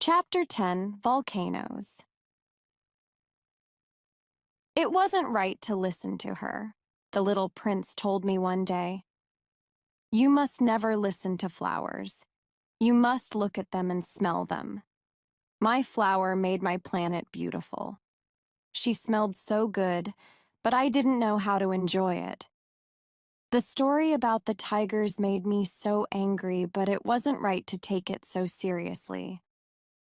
Chapter 10, Volcanoes. It wasn't right to listen to her, the little prince told me one day. You must never listen to flowers. You must look at them and smell them. My flower made my planet beautiful. She smelled so good, but I didn't know how to enjoy it. The story about the tigers made me so angry, but it wasn't right to take it so seriously.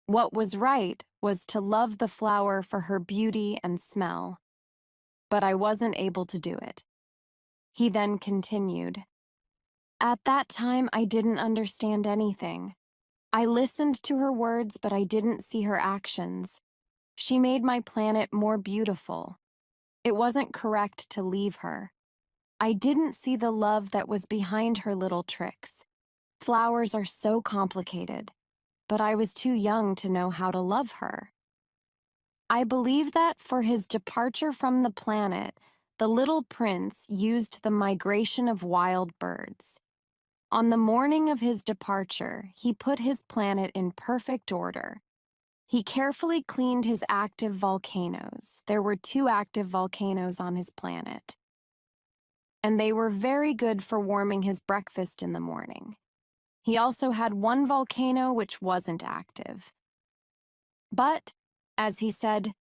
What was right was to love the flower for her beauty and smell. But I wasn't able to do it. He then continued. At that time, I didn't understand anything. I listened to her words, but I didn't see her actions. She made my planet more beautiful. It wasn't correct to leave her. I didn't see the love that was behind her little tricks. Flowers are so complicated, but I was too young to know how to love her. I believe that for his departure from the planet, the little prince used the migration of wild birds. On the morning of his departure, he put his planet in perfect order. He carefully cleaned his active volcanoes. There were 2 active volcanoes on his planet. And they were very good for warming his breakfast in the morning. He also had 1 volcano which wasn't active. But, as he said,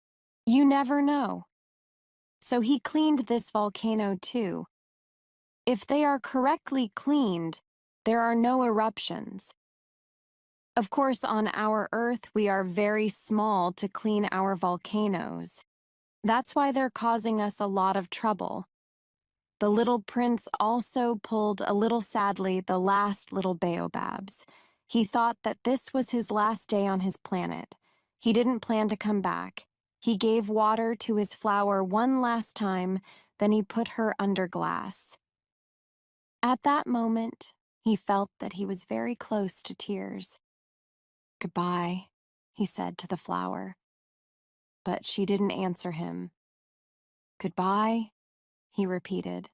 you never know. So he cleaned this volcano too. If they are correctly cleaned, there are no eruptions. Of course, on our Earth, we are very small to clean our volcanoes. That's why they're causing us a lot of trouble. The little prince also pulled a little sadly the last little baobabs. He thought that this was his last day on his planet. He didn't plan to come back. He gave water to his flower one last time, then he put her under glass. At that moment, he felt that he was very close to tears. Goodbye, he said to the flower. But she didn't answer him. Goodbye, he repeated.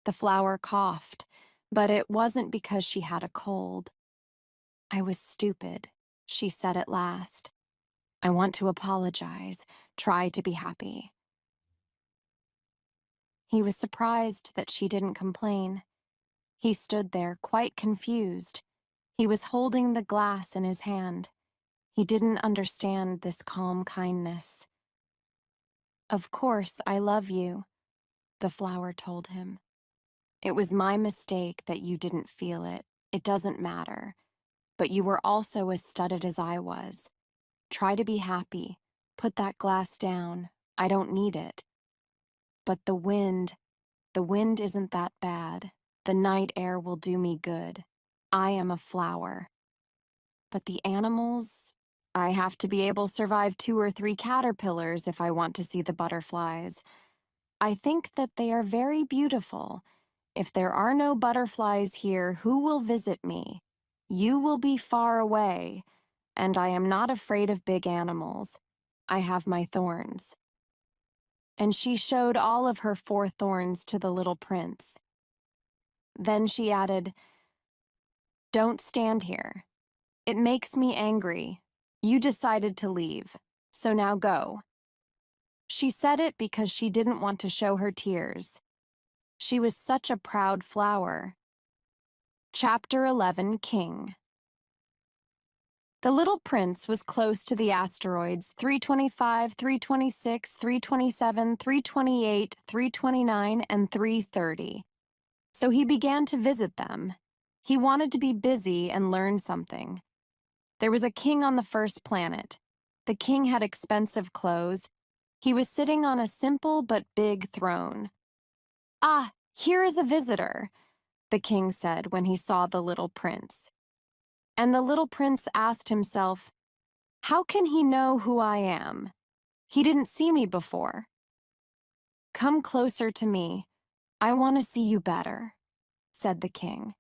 The flower coughed, but it wasn't because she had a cold. I was stupid, she said at last. I want to apologize, try to be happy. He was surprised that she didn't complain. He stood there, quite confused. He was holding the glass in his hand. He didn't understand this calm kindness. Of course, I love you, the flower told him. It was my mistake that you didn't feel it. It doesn't matter. But you were also as studied as I was. Try to be happy. Put that glass down. I don't need it. But the wind isn't that bad. The night air will do me good. I am a flower. But the animals, I have to be able to survive 2 or 3 caterpillars if I want to see the butterflies. I think that they are very beautiful. If there are no butterflies here, who will visit me? You will be far away, and I am not afraid of big animals. I have my thorns. And she showed all of her 4 thorns to the little prince. Then she added, Don't stand here. It makes me angry. You decided to leave, so now go. She said it because she didn't want to show her tears. She was such a proud flower. Chapter 11, King. The little prince was close to the asteroids 325, 326, 327, 328, 329, and 330. So he began to visit them. He wanted to be busy and learn something. There was a king on the first planet. The king had expensive clothes. He was sitting on a simple but big throne. Ah, here is a visitor, the king said when he saw the little prince. And the little prince asked himself, how can he know who I am? He didn't see me before. Come closer to me. I want to see you better, said the king.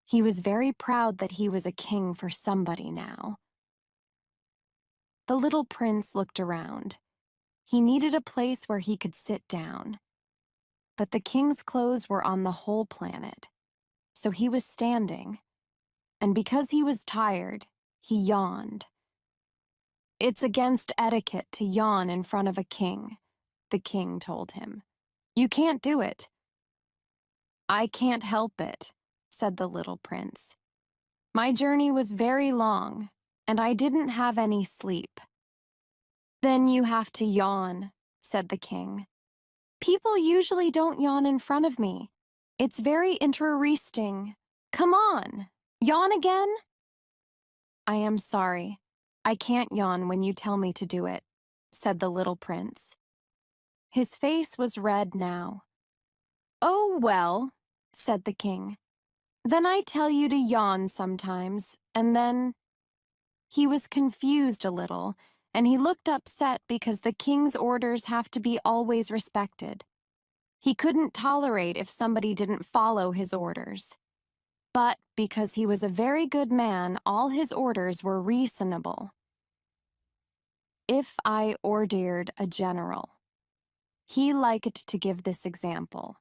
He was very proud that he was a king for somebody now. The little prince looked around. He needed a place where he could sit down. But the king's clothes were on the whole planet, so he was standing. And because he was tired, he yawned. It's against etiquette to yawn in front of a king, the king told him. You can't do it. I can't help it, said the little prince. My journey was very long, and I didn't have any sleep. Then you have to yawn, said the king. People usually don't yawn in front of me. It's very interesting. Come on, yawn again? I am sorry. I can't yawn when you tell me to do it, said the little prince. His face was red now. Oh, well, said the king. Then I tell you to yawn sometimes, and then... He was confused a little, and he looked upset because the king's orders have to be always respected. He couldn't tolerate if somebody didn't follow his orders. But because he was a very good man, all his orders were reasonable. If I ordered a general. He liked to give this example.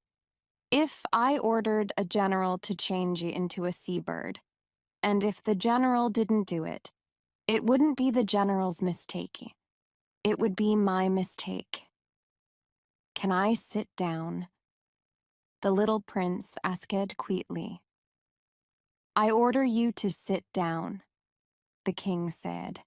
If I ordered a general to change you into a seabird, and if the general didn't do it, it wouldn't be the general's mistake. It would be my mistake. Can I sit down? The little prince asked quietly. I order you to sit down, the king said.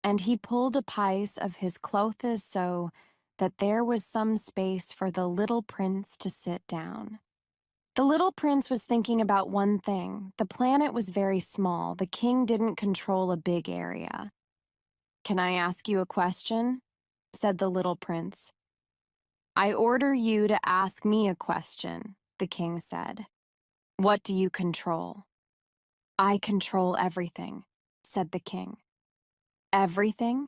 And he pulled a piece of his clothes so that there was some space for the little prince to sit down. The little prince was thinking about one thing. The planet was very small. The king didn't control a big area. Can I ask you a question? Said the little prince. I order you to ask me a question, the king said. What do you control? I control everything, said the king. Everything?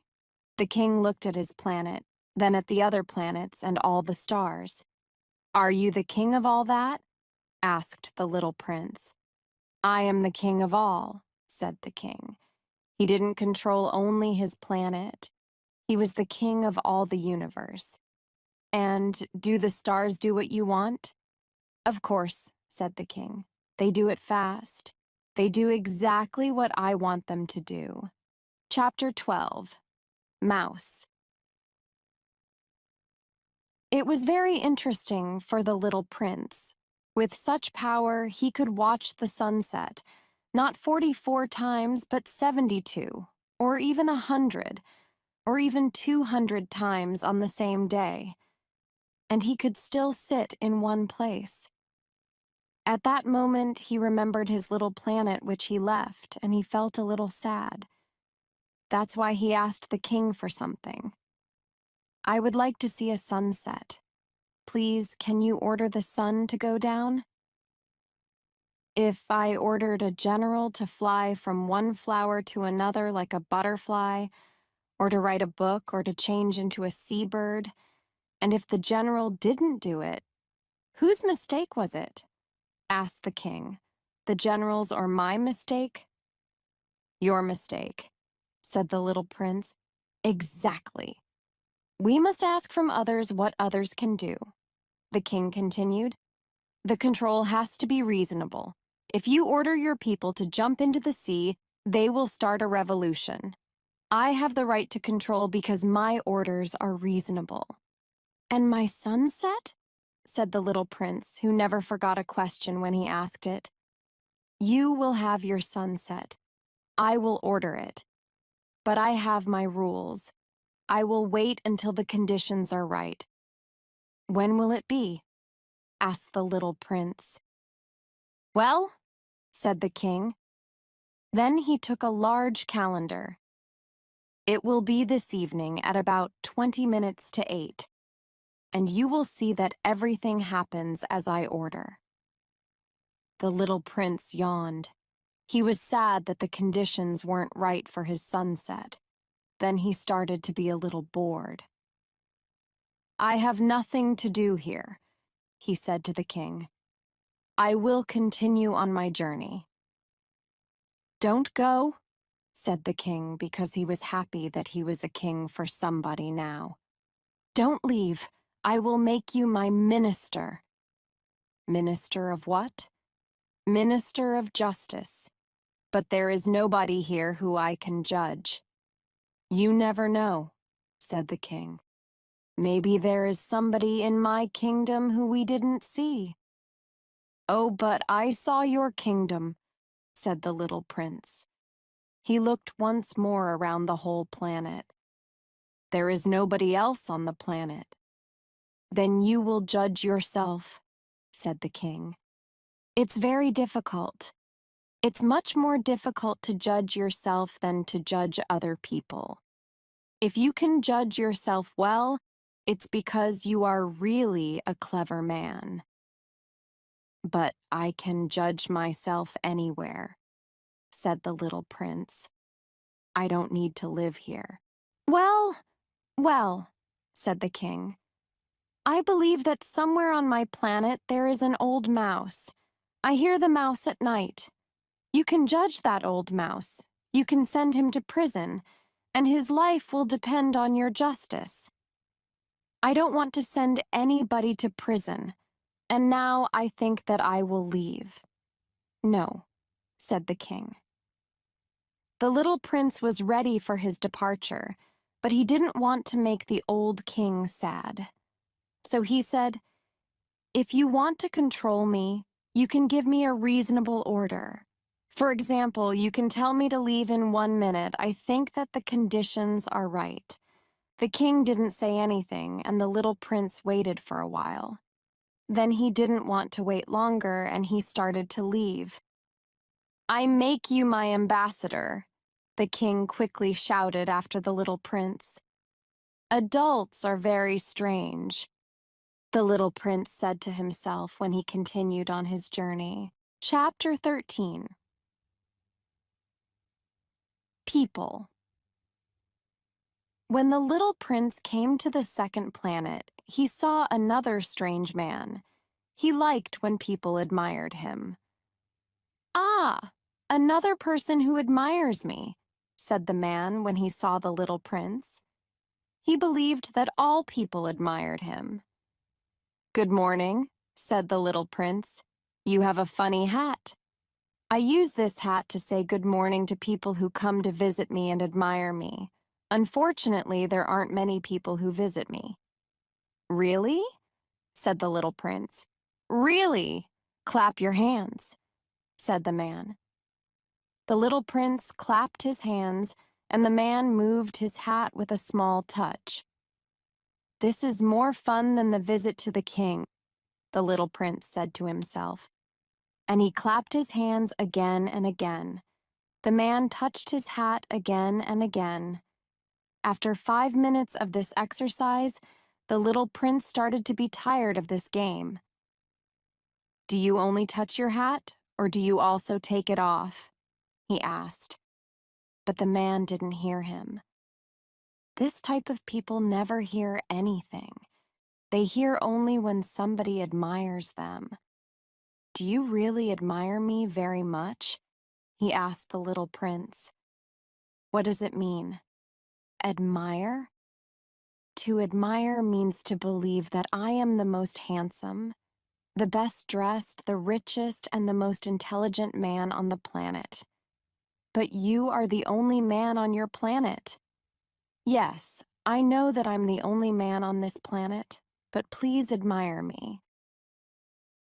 The king looked at his planet, then at the other planets and all the stars. Are you the king of all that? Asked the little prince. I am the king of all, said the king. He didn't control only his planet. He was the king of all the universe. And do the stars do what you want? Of course, said the king. They do it fast. They do exactly what I want them to do. Chapter 12. Mouse. It was very interesting for the little prince. With such power, he could watch the sunset, not 44 times, but 72, or even 100, or even 200 times on the same day. And he could still sit in one place. At that moment, he remembered his little planet which he left, and he felt a little sad. That's why he asked the king for something. I would like to see a sunset. Please, can you order the sun to go down? If I ordered a general to fly from one flower to another like a butterfly, or to write a book, or to change into a seabird, and if the general didn't do it, whose mistake was it? Asked the king. The general's or my mistake? Your mistake, said the little prince. Exactly. We must ask from others what others can do. The king continued. The control has to be reasonable. If you order your people to jump into the sea, they will start a revolution. I have the right to control because my orders are reasonable. And my sunset? Said the little prince, who never forgot a question when he asked it. You will have your sunset. I will order it. But I have my rules. I will wait until the conditions are right. When will it be? Asked the little prince. Well, said the king. Then he took a large calendar. It will be this evening at about 20 minutes to 8, and you will see that everything happens as I order. The little prince yawned. He was sad that the conditions weren't right for his sunset. Then he started to be a little bored. I have nothing to do here, he said to the king. I will continue on my journey. Don't go, said the king, because he was happy that he was a king for somebody now. Don't leave. I will make you my minister. Minister of what? Minister of justice. But there is nobody here who I can judge. You never know, said the king. Maybe there is somebody in my kingdom who we didn't see. Oh, but I saw your kingdom, said the little prince. He looked once more around the whole planet. There is nobody else on the planet. Then you will judge yourself, said the king. It's very difficult. It's much more difficult to judge yourself than to judge other people. If you can judge yourself well, it's because you are really a clever man. But I can judge myself anywhere, said the little prince. I don't need to live here. Well, said the king. I believe that somewhere on my planet there is an old mouse. I hear the mouse at night. You can judge that old mouse. You can send him to prison, and his life will depend on your justice. I don't want to send anybody to prison, and now I think that I will leave. No, said the king. The little prince was ready for his departure, but he didn't want to make the old king sad. So he said, "If you want to control me, you can give me a reasonable order. For example, you can tell me to leave in 1 minute. I think that the conditions are right." The king didn't say anything, and the little prince waited for a while. Then he didn't want to wait longer, and he started to leave. "I make you my ambassador," the king quickly shouted after the little prince. "Adults are very strange," the little prince said to himself when he continued on his journey. Chapter 13. People. When the little prince came to the second planet, he saw another strange man. He liked when people admired him. "Ah, another person who admires me," said the man when he saw the little prince. He believed that all people admired him. "Good morning," said the little prince. "You have a funny hat." "I use this hat to say good morning to people who come to visit me and admire me. Unfortunately, there aren't many people who visit me." "Really?" said the little prince. "Really? Clap your hands," said the man. The little prince clapped his hands, and the man moved his hat with a small touch. "This is more fun than the visit to the king," the little prince said to himself. And he clapped his hands again and again. The man touched his hat again and again. After 5 minutes of this exercise, the little prince started to be tired of this game. "Do you only touch your hat, or do you also take it off?" he asked. But the man didn't hear him. This type of people never hear anything. They hear only when somebody admires them. "Do you really admire me very much?" he asked the little prince. "What does it mean? Admire? To admire means to believe that I am the most handsome, the best dressed, the richest, and the most intelligent man on the planet. But you are the only man on your planet." "Yes, I know that I'm the only man on this planet, but please admire me."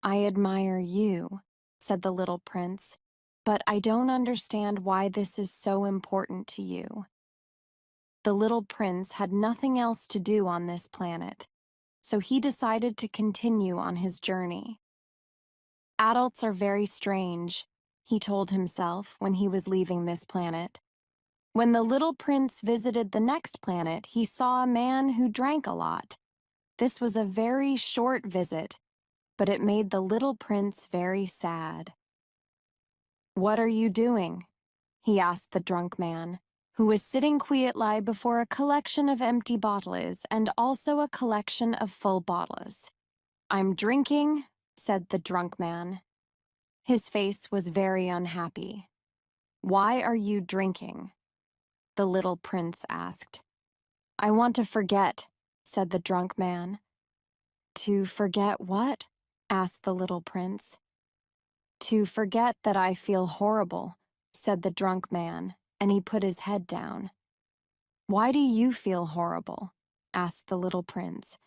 "I admire you," said the little prince, "but I don't understand why this is so important to you." The little prince had nothing else to do on this planet, so he decided to continue on his journey. "Adults are very strange," he told himself when he was leaving this planet. When the little prince visited the next planet, he saw a man who drank a lot. This was a very short visit, but it made the little prince very sad. "What are you doing?" he asked the drunk man, who was sitting quietly before a collection of empty bottles and also a collection of full bottles. "I'm drinking," said the drunk man. His face was very unhappy. "Why are you drinking?" the little prince asked. "I want to forget," said the drunk man. "To forget what?" asked the little prince. "To forget that I feel horrible," said the drunk man, and he put his head down. Why do you feel horrible? Asked the little prince.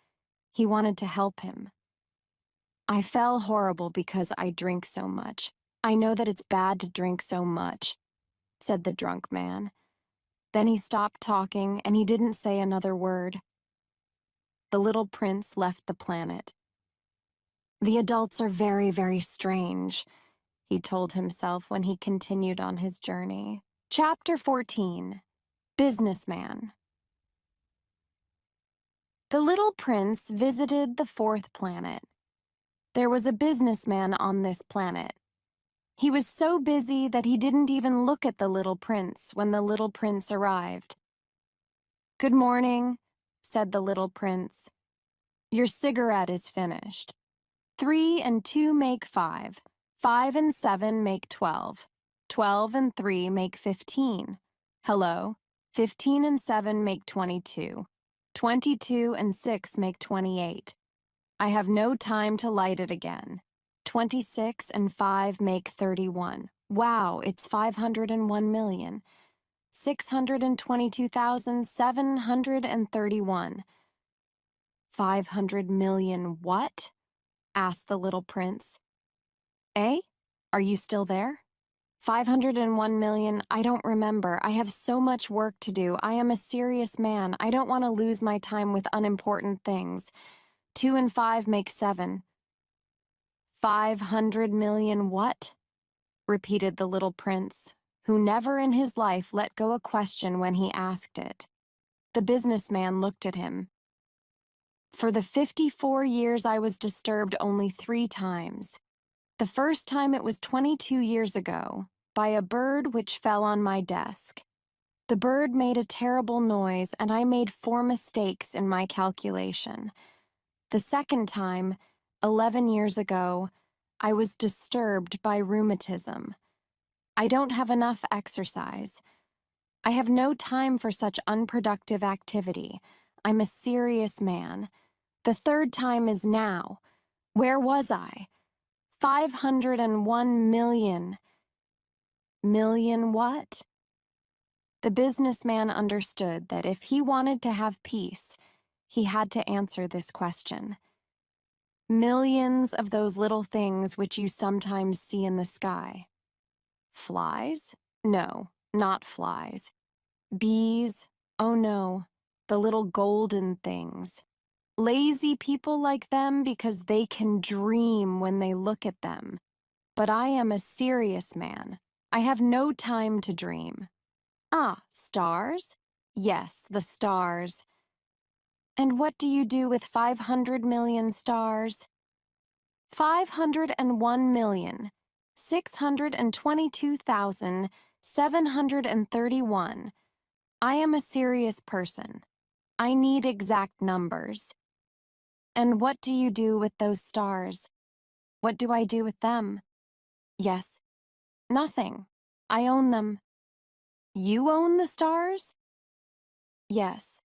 He wanted to help him. I feel horrible because I drink so much. I know that it's bad to drink so much, said the drunk man. Then he stopped talking and he didn't say another word. The little prince left the planet. The adults are very, very strange, he told himself when he continued on his journey. Chapter 14. Businessman. The little prince visited the fourth planet. There was a businessman on this planet. He was so busy that he didn't even look at the little prince when the little prince arrived. "Good morning," said the little prince. "Your cigarette is finished. 3 and 2 make 5. 5 and 7 make 12. 12 and 3 make 15. Hello. 15 and 7 make 22. 22 and 6 make 28. I have no time to light it again. 26 and 5 make 31. Wow, it's 501 622,731. 500 million what? Asked the little prince. Eh? Are you still there? 501 million, I don't remember. I have so much work to do. I am a serious man. I don't want to lose my time with unimportant things. 2 and 5 make 7. 500 million what? Repeated the little prince, who never in his life let go a question when he asked it. The businessman looked at him. For the 54 years I was disturbed only 3 times. The first time it was 22 years ago, by a bird which fell on my desk. The bird made a terrible noise, and I made 4 mistakes in my calculation. The second time, 11 years ago, I was disturbed by rheumatism. I don't have enough exercise. I have no time for such unproductive activity. I'm a serious man. The third time is now. Where was I? 501 million. Million what? The businessman understood that if he wanted to have peace, he had to answer this question. Millions of those little things which you sometimes see in the sky. Flies? No, not flies. Bees? Oh no, the little golden things. Lazy people like them because they can dream when they look at them. But I am a serious man. I have no time to dream. Ah, stars? Yes, the stars. And what do you do with 500 million stars? 501,622,731. I am a serious person. I need exact numbers. And what do you do with those stars? What do I do with them? Yes, nothing. I own them. You own the stars? Yes,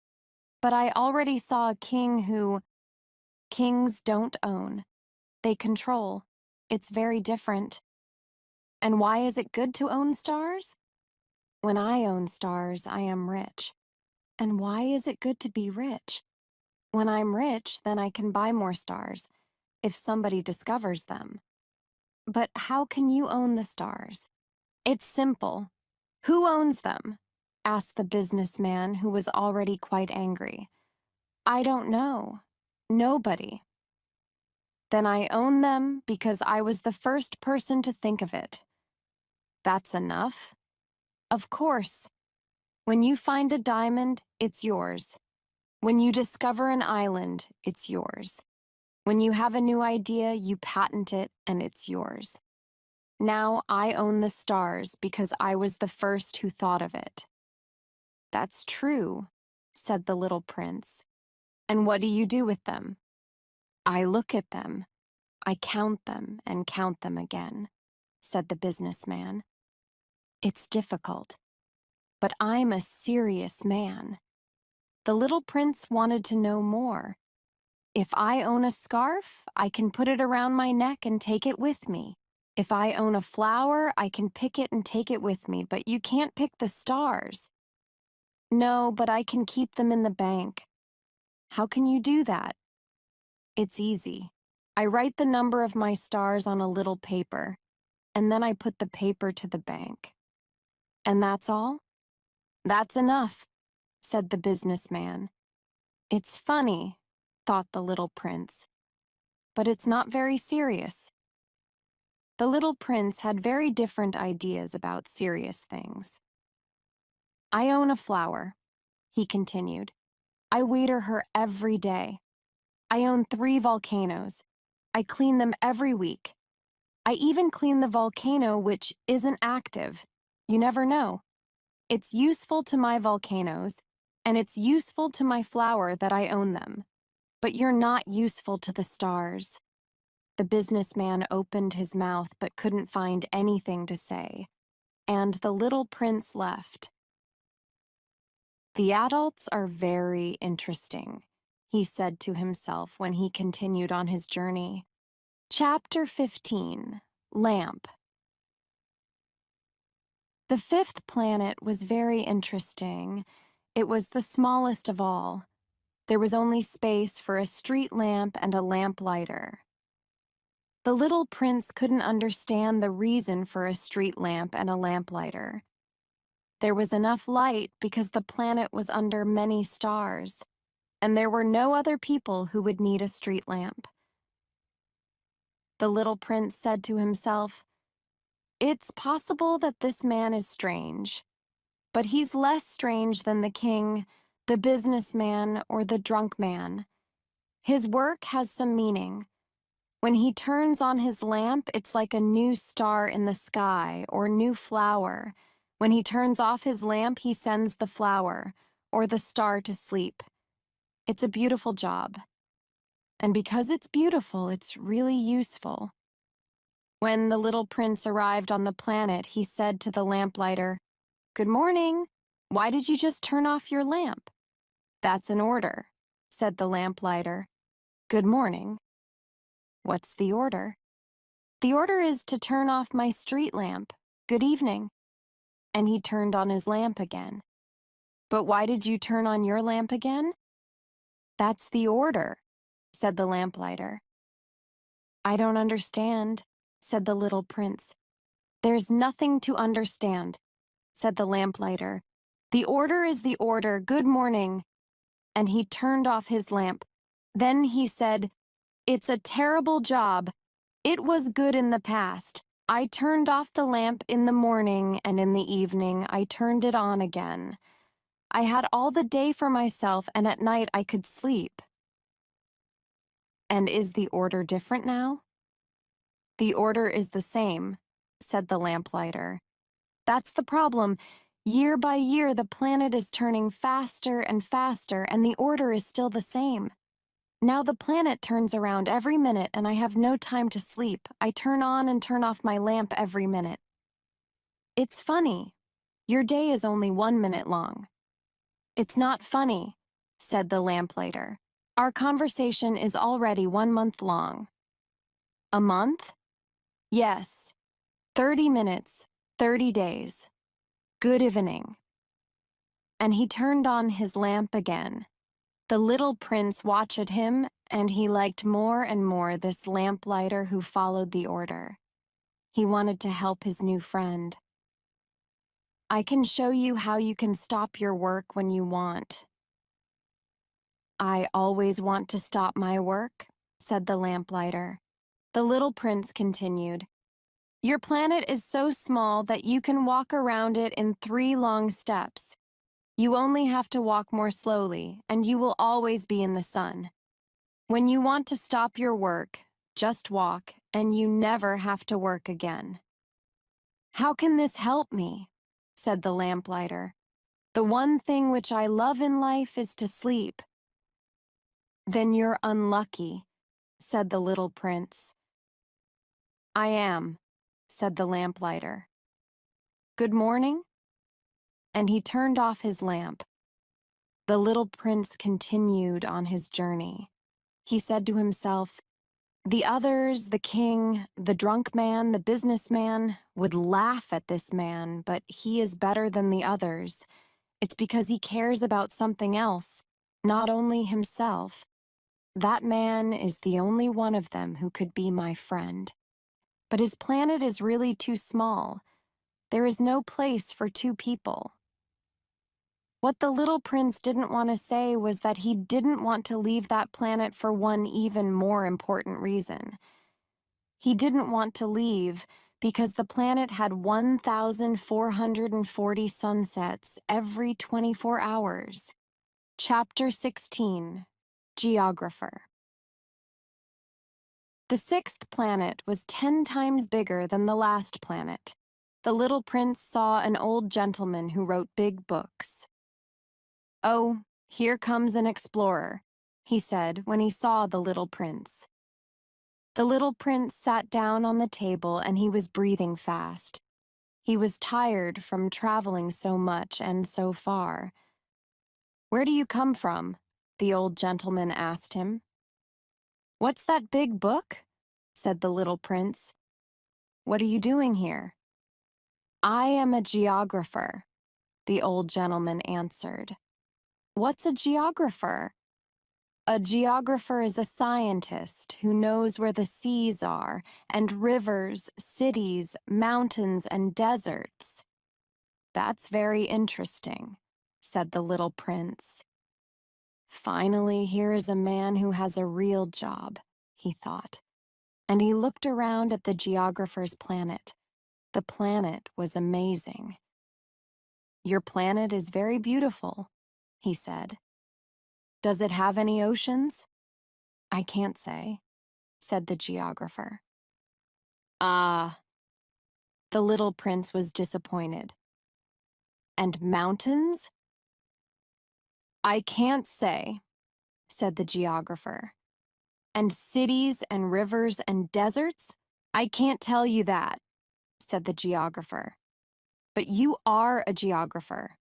but I already saw a king who... Kings don't own. They control. It's very different. And why is it good to own stars? When I own stars, I am rich. And why is it good to be rich? When I'm rich, then I can buy more stars, if somebody discovers them. But how can you own the stars? It's simple. Who owns them? Asked the businessman, who was already quite angry. I don't know. Nobody. Then I own them because I was the first person to think of it. That's enough. Of course. When you find a diamond, it's yours. When you discover an island, it's yours. When you have a new idea, you patent it and it's yours. Now I own the stars because I was the first who thought of it. That's true, said the little prince. And what do you do with them? I look at them. I count them and count them again, said the businessman. It's difficult, but I'm a serious man. The little prince wanted to know more. If I own a scarf, I can put it around my neck and take it with me. If I own a flower, I can pick it and take it with me, but you can't pick the stars. No, but I can keep them in the bank. How can you do that? It's easy. I write the number of my stars on a little paper, and then I put the paper to the bank. And that's all? That's enough, said the businessman. It's funny, thought the little prince, but it's not very serious. The little prince had very different ideas about serious things. I own a flower, he continued. I water her every day. I own 3 volcanoes. I clean them every week. I even clean the volcano which isn't active. You never know. It's useful to my volcanoes, and it's useful to my flower that I own them. But you're not useful to the stars. The businessman opened his mouth but couldn't find anything to say, and the little prince left. The adults are very interesting, he said to himself when he continued on his journey. Chapter 15, Lamp. The 5th planet was very interesting. It was the smallest of all. There was only space for a street lamp and a lamplighter. The little prince couldn't understand the reason for a street lamp and a lamplighter. There was enough light because the planet was under many stars, and there were no other people who would need a street lamp. The little prince said to himself, "It's possible that this man is strange, but he's less strange than the king, the businessman, or the drunk man. His work has some meaning. When he turns on his lamp, it's like a new star in the sky or new flower. When he turns off his lamp, he sends the flower or the star to sleep. It's a beautiful job. And because it's beautiful, it's really useful." When the little prince arrived on the planet, he said to the lamplighter, "Good morning. Why did you just turn off your lamp?" "That's an order," said the lamplighter. "Good morning." "What's the order?" "The order is to turn off my street lamp. Good evening." And he turned on his lamp again. "But why did you turn on your lamp again?" "That's the order," said the lamplighter. "I don't understand," said the little prince. "There's nothing to understand," said the lamplighter. "The order is the order. Good morning." And he turned off his lamp. Then he said, "It's a terrible job. It was good in the past. I turned off the lamp in the morning, and in the evening I turned it on again. I had all the day for myself, and at night I could sleep." "And is the order different now?" "The order is the same," said the lamplighter. "That's the problem. Year by year, the planet is turning faster and faster, and the order is still the same. Now the planet turns around every minute, and I have no time to sleep. I turn on and turn off my lamp every minute. It's funny. Your day is only 1 minute long." "It's not funny," said the lamplighter. "Our conversation is already 1 month long." "A month?" "Yes. 30 minutes, 30 days. Good evening." And he turned on his lamp again. The little prince watched him, and he liked more and more this lamplighter who followed the order. He wanted to help his new friend. "I can show you how you can stop your work when you want." "I always want to stop my work," said the lamplighter. The little prince continued, "Your planet is so small that you can walk around it in 3 long steps. You only have to walk more slowly, and you will always be in the sun. When you want to stop your work, just walk, and you never have to work again." "How can this help me?" said the lamplighter. "The one thing which I love in life is to sleep." "Then you're unlucky," said the little prince. "I am," said the lamplighter. "Good morning." And he turned off his lamp. The little prince continued on his journey. He said to himself, "The others, the king, the drunk man, the businessman, would laugh at this man, but he is better than the others, It's because he cares about something else, not only himself. That man is the only one of them who could be my friend. But his planet is really too small. There is no place for two people. What the little prince didn't want to say was that he didn't want to leave that planet for one even more important reason. He didn't want to leave because the planet had 1,440 sunsets every 24 hours. Chapter 16, Geographer. The sixth planet was 10 times bigger than the last planet. The little prince saw an old gentleman who wrote big books. "Oh, here comes an explorer," he said when he saw the little prince. The little prince sat down on the table and he was breathing fast. He was tired from traveling so much and so far. "Where do you come from?" the old gentleman asked him. "What's that big book?" said the little prince. "What are you doing here?" "I am a geographer," the old gentleman answered. "What's a geographer?" "A geographer is a scientist who knows where the seas are, and rivers, cities, mountains, and deserts." "That's very interesting," said the little prince. "Finally, here is a man who has a real job," he thought. And he looked around at the geographer's planet. The planet was amazing. "Your planet is very beautiful," he said. "Does it have any oceans?" "I can't say," said the geographer. "Ah." The little prince was disappointed. "And mountains?" "I can't say," said the geographer. "And cities and rivers and deserts? I can't tell you that," said the geographer. "But you are a geographer."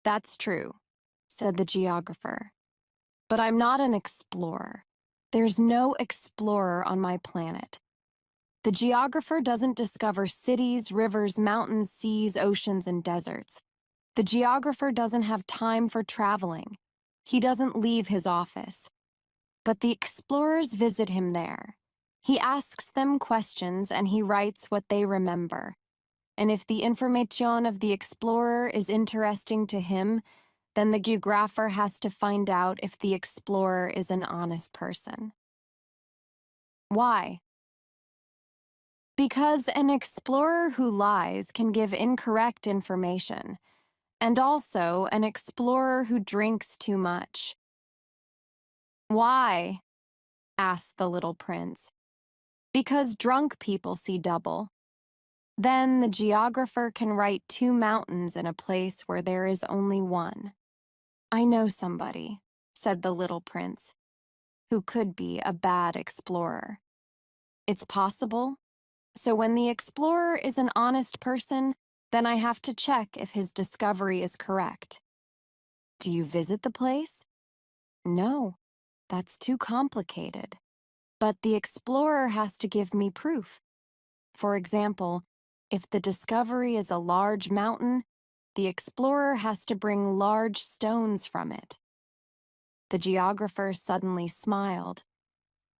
"That's true," said the geographer. "But I'm not an explorer. There's no explorer on my planet. The geographer doesn't discover cities, rivers, mountains, seas, oceans, and deserts. The geographer doesn't have time for traveling. He doesn't leave his office. But the explorers visit him there. He asks them questions and he writes what they remember. And if the information of the explorer is interesting to him, then the geographer has to find out if the explorer is an honest person. Why? Because an explorer who lies can give incorrect information, and also an explorer who drinks too much. "Why?" asked the little prince. "Because drunk people see double. Then the geographer can write 2 mountains in a place where there is only one." "I know somebody," said the little prince, "who could be a bad explorer." "It's possible. So when the explorer is an honest person, then I have to check if his discovery is correct." "Do you visit the place?" "No, that's too complicated. But the explorer has to give me proof. For example, if the discovery is a large mountain, the explorer has to bring large stones from it." The geographer suddenly smiled.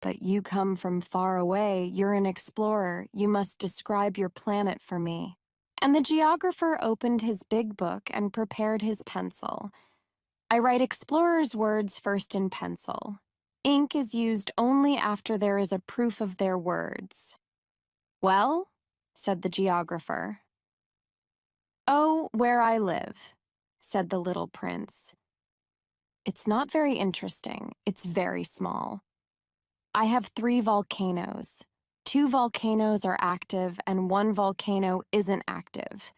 "But you come from far away, you're an explorer, you must describe your planet for me." And the geographer opened his big book and prepared his pencil. "I write explorers' words first in pencil. Ink is used only after there is a proof of their words." "Well?" said the geographer. "Oh, where I live," said the little prince. "It's not very interesting. It's very small. I have 3 volcanoes. 2 volcanoes are active and 1 volcano isn't active.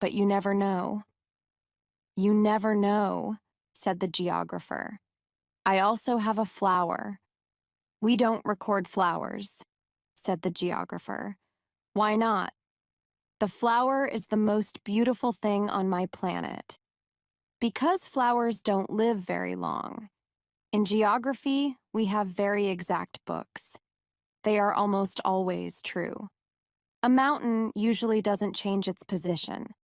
But you never know." "You never know," said the geographer. "I also have a flower." "We don't record flowers," said the geographer. "Why not?" "The flower is the most beautiful thing on my planet." "Because flowers don't live very long. In geography, we have very exact books. They are almost always true. A mountain usually doesn't change its position.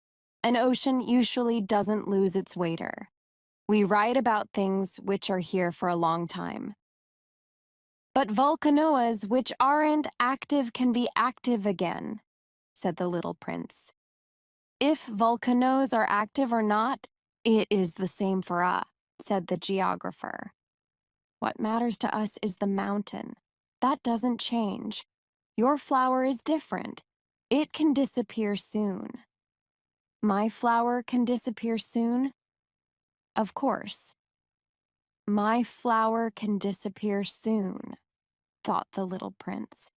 An ocean usually doesn't lose its waiter. We write about things which are here for a long time. But volcanoes which aren't active can be active again, said the little prince. If volcanoes are active or not, it is the same for us, said the geographer. What matters to us is the mountain. That doesn't change. Your flower is different. It can disappear soon. My flower can disappear soon? Of course. My flower can disappear soon, thought the little prince.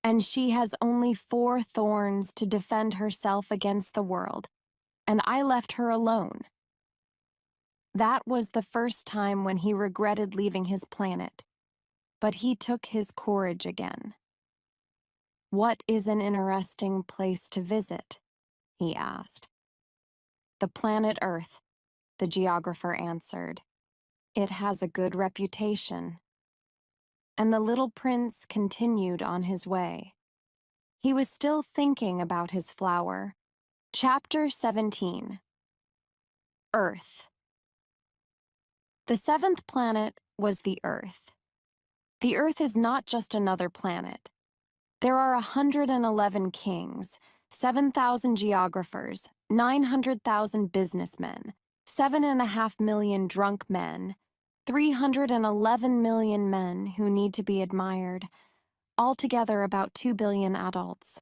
And she has only 4 thorns to defend herself against the world, and I left her alone. That was the first time when he regretted leaving his planet, but he took his courage again. What is an interesting place to visit? He asked. The planet Earth, the geographer answered. It has a good reputation. And the little prince continued on his way. He was still thinking about his flower. Chapter 17. Earth. The 7th planet was the Earth. The Earth is not just another planet. There are 111 kings, 7,000 geographers, 900,000 businessmen, 7.5 million drunk men, 311 million men who need to be admired, altogether about 2 billion adults.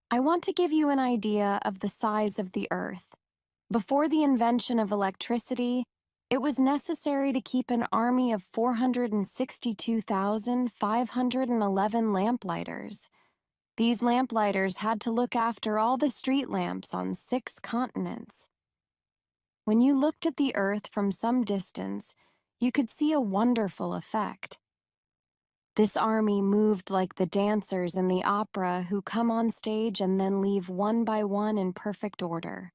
I want to give you an idea of the size of the Earth. Before the invention of electricity, it was necessary to keep an army of 462,511 lamplighters. These lamplighters had to look after all the street lamps on 6 continents. When you looked at the Earth from some distance, you could see a wonderful effect. This army moved like the dancers in the opera who come on stage and then leave one by one in perfect order.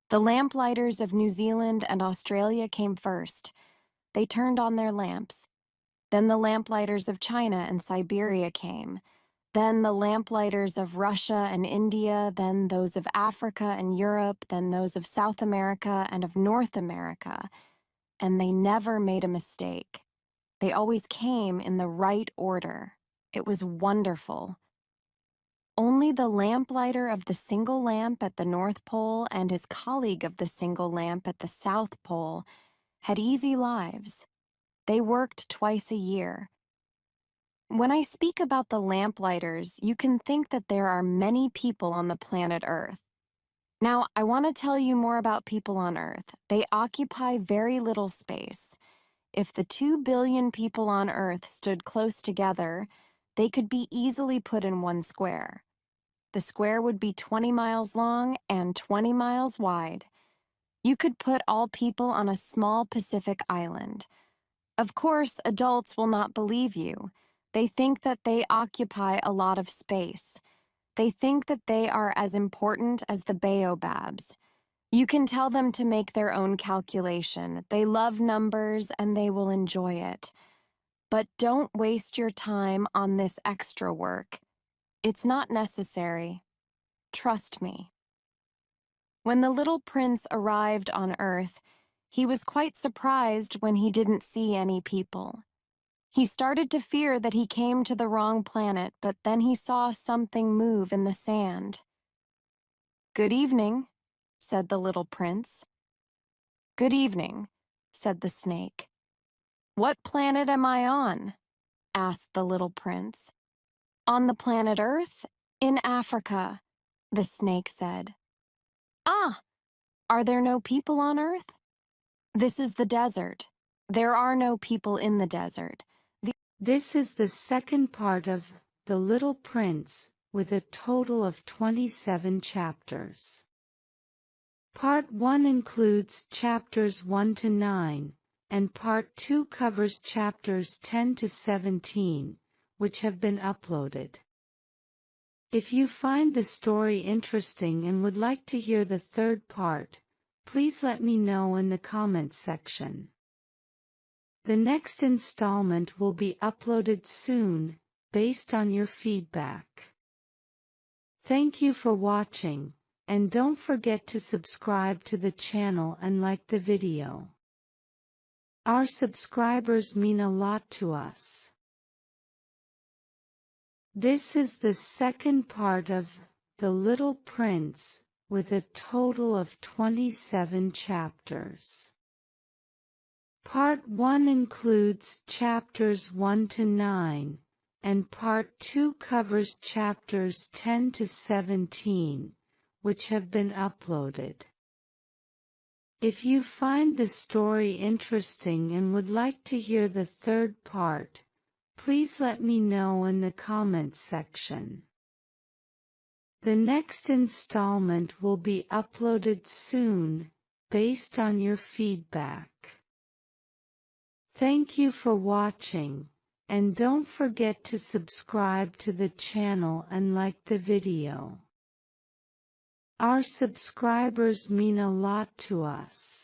The lamplighters of New Zealand and Australia came first. They turned on their lamps. Then the lamplighters of China and Siberia came. Then the lamplighters of Russia and India, then those of Africa and Europe, then those of South America and of North America. And they never made a mistake. They always came in the right order. It was wonderful. Only the lamplighter of the single lamp at the North Pole and his colleague of the single lamp at the South Pole had easy lives. They worked twice a year. When I speak about the lamplighters, you can think that there are many people on the planet Earth. Now, I want to tell you more about people on Earth. They occupy very little space. If the 2 billion people on Earth stood close together, they could be easily put in one square. The square would be 20 miles long and 20 miles wide. You could put all people on a small Pacific island. Of course, adults will not believe you. They think that they occupy a lot of space. They think that they are as important as the baobabs. You can tell them to make their own calculation. They love numbers and they will enjoy it. But don't waste your time on this extra work. It's not necessary. Trust me. When the little prince arrived on Earth, he was quite surprised when he didn't see any people. He started to fear that he came to the wrong planet, but then he saw something move in the sand. "Good evening," said the little prince. "Good evening," said the snake. "What planet am I on?" asked the little prince. "On the planet Earth, in Africa," the snake said. "Ah, are there no people on Earth?" "This is the desert. There are no people in the desert." This is the second part of The Little Prince, with a total of 27 chapters. Part 1 includes chapters 1 to 9, and Part 2 covers chapters 10 to 17, which have been uploaded. If you find the story interesting and would like to hear the third part, please let me know in the comments section. The next installment will be uploaded soon, based on your feedback. Thank you for watching. and don't forget to subscribe to the channel and like the video. Our subscribers mean a lot to us. This is the second part of The Little Prince, with a total of 27 chapters. Part 1 includes chapters 1 to 9, and Part 2 covers chapters 10 to 17, which have been uploaded. If you find the story interesting and would like to hear the third part, please let me know in the comments section. The next installment will be uploaded soon, based on your feedback. Thank you for watching, and don't forget to subscribe to the channel and like the video. Our subscribers mean a lot to us.